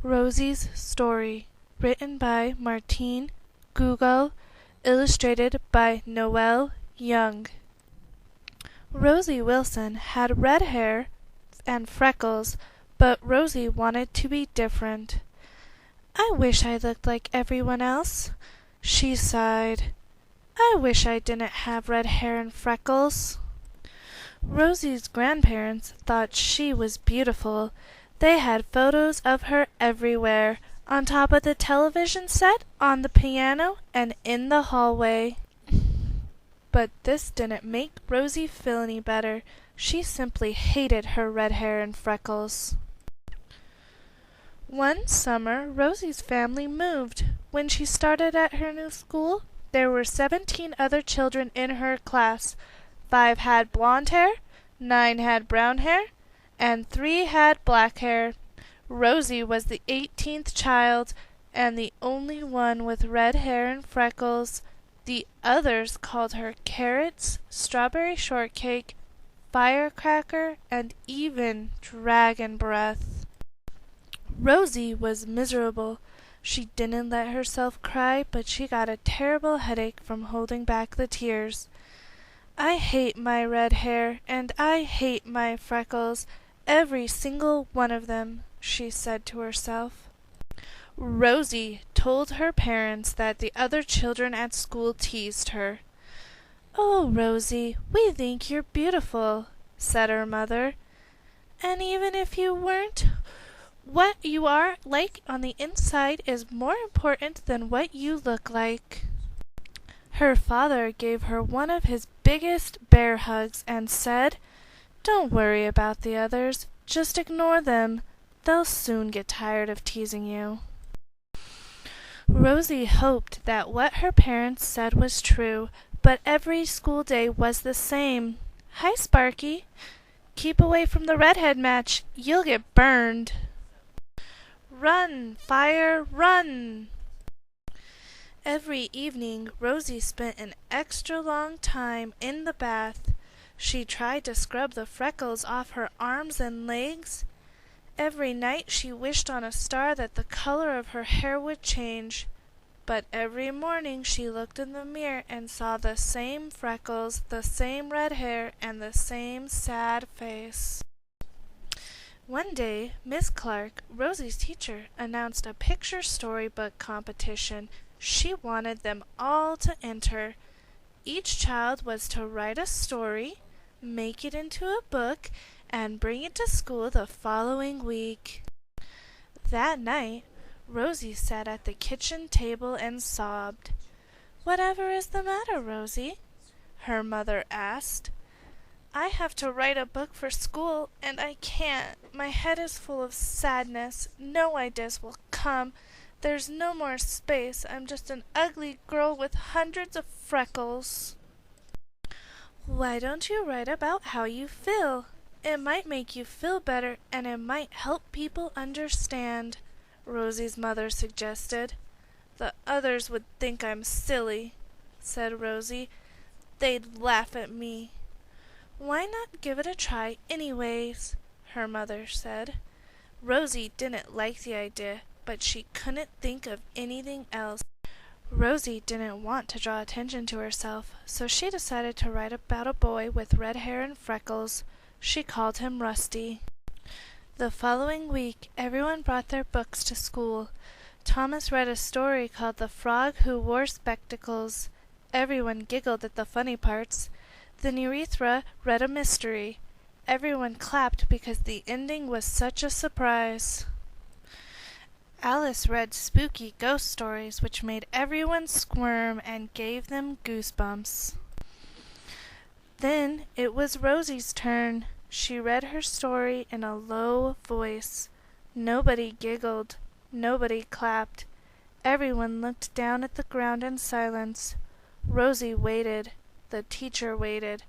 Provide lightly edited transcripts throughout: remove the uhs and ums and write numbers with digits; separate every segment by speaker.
Speaker 1: Rosie's Story, written by Martine Gugel, illustrated by Noel Young. Rosie Wilson had red hair and freckles, but Rosie wanted to be different. "I wish I looked like everyone else," she sighed. "I wish I didn't have red hair and freckles." Rosie's grandparents thought she was beautiful. They had photos of her everywhere, on top of the television set, on the piano, and in the hallway. But this didn't make Rosie feel any better. She simply hated her red hair and freckles. One summer, Rosie's family moved. When she started at her new school, there were 17 other children in her class. 5 had blonde hair, 9 had brown hair, and 3 had black hair. Rosie was the 18th child, and the only one with red hair and freckles. The others called her Carrots, Strawberry Shortcake, Firecracker, and even Dragon Breath. Rosie was miserable. She didn't let herself cry, but she got a terrible headache from holding back the tears. "I hate my red hair, and I hate my freckles, every single one of them," she said to herself. Rosie told her parents that the other children at school teased her. "Oh, Rosie, we think you're beautiful," said her mother. "And even if you weren't, what you are like on the inside is more important than what you look like." Her father gave her one of his biggest bear hugs and said, "Don't worry about the others. Just ignore them. They'll soon get tired of teasing you." Rosie hoped that what her parents said was true, but every school day was the same. "Hi, Sparky. Keep away from the redhead match. You'll get burned." "Run, fire, run!" Every evening Rosie spent an extra long time in the bath. She tried to scrub the freckles off her arms and legs. Every night she wished on a star that the color of her hair would change. But every morning she looked in the mirror and saw the same freckles, the same red hair, and the same sad face. One day, Miss Clark, Rosie's teacher, announced a picture storybook competition. She wanted them all to enter. Each child was to write a story, make it into a book, and bring it to school the following week. That night, Rosie sat at the kitchen table and sobbed. "Whatever is the matter, Rosie?" her mother asked. "I have to write a book for school, and I can't. My head is full of sadness. No ideas will come. There's no more space. I'm just an ugly girl with hundreds of freckles." "Why don't you write about how you feel? It might make you feel better, and it might help people understand," Rosie's mother suggested. "The others would think I'm silly," said Rosie. "They'd laugh at me." "Why not give it a try anyways?" her mother said. Rosie didn't like the idea, but she couldn't think of anything else. Rosie didn't want to draw attention to herself, so she decided to write about a boy with red hair and freckles. She called him Rusty. The following week, everyone brought their books to school. Thomas read a story called "The Frog Who Wore Spectacles." Everyone giggled at the funny parts. Then Urethra read a mystery. Everyone clapped because the ending was such a surprise. Alice read spooky ghost stories which made everyone squirm and gave them goosebumps. Then it was Rosie's turn. She read her story in a low voice. Nobody giggled. Nobody clapped. Everyone looked down at the ground in silence. Rosie waited. The teacher waited.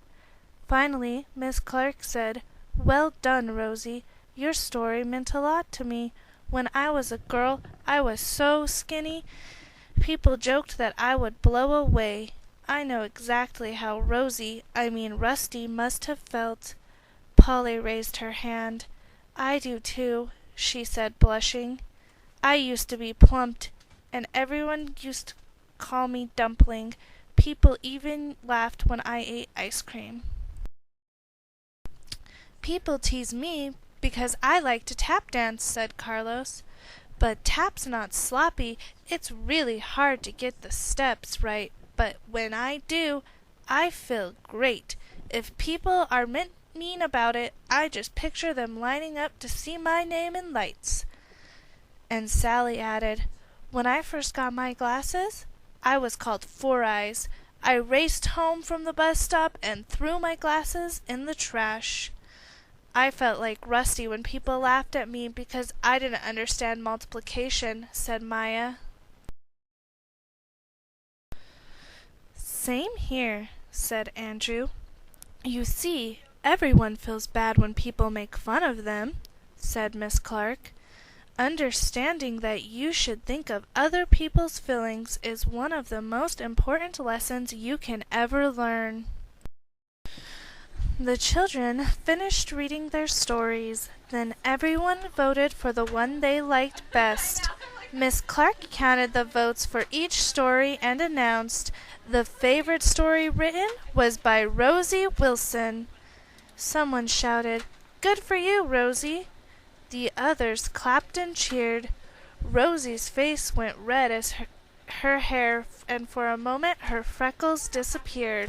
Speaker 1: Finally, Miss Clark said, "Well done, Rosie. Your story meant a lot to me. When I was a girl, I was so skinny. People joked that I would blow away. I know exactly how Rusty must have felt." Polly raised her hand. "I do too," she said, blushing. I used to be plump, and everyone used to call me dumpling. People even laughed when I ate ice cream. People tease me because I like to tap dance, said Carlos. But tap's not sloppy. It's really hard to get the steps right. But when I do, I feel great. If people are mean about it, I just picture them lining up to see my name in lights. And Sally added, when I first got my glasses, I was called Four Eyes. I raced home from the bus stop and threw my glasses in the trash. I felt like Rusty when people laughed at me because I didn't understand multiplication, said Maya. Same here, said Andrew. You see, everyone feels bad when people make fun of them, said Miss Clark. Understanding that you should think of other people's feelings is one of the most important lessons you can ever learn. The children finished reading their stories. Then everyone voted for the one they liked best. Miss Clark counted the votes for each story and announced the favorite story written was by Rosie Wilson. Someone shouted, "Good for you, Rosie!" The others clapped and cheered. Rosie's face went red as her hair, and for a moment her freckles disappeared.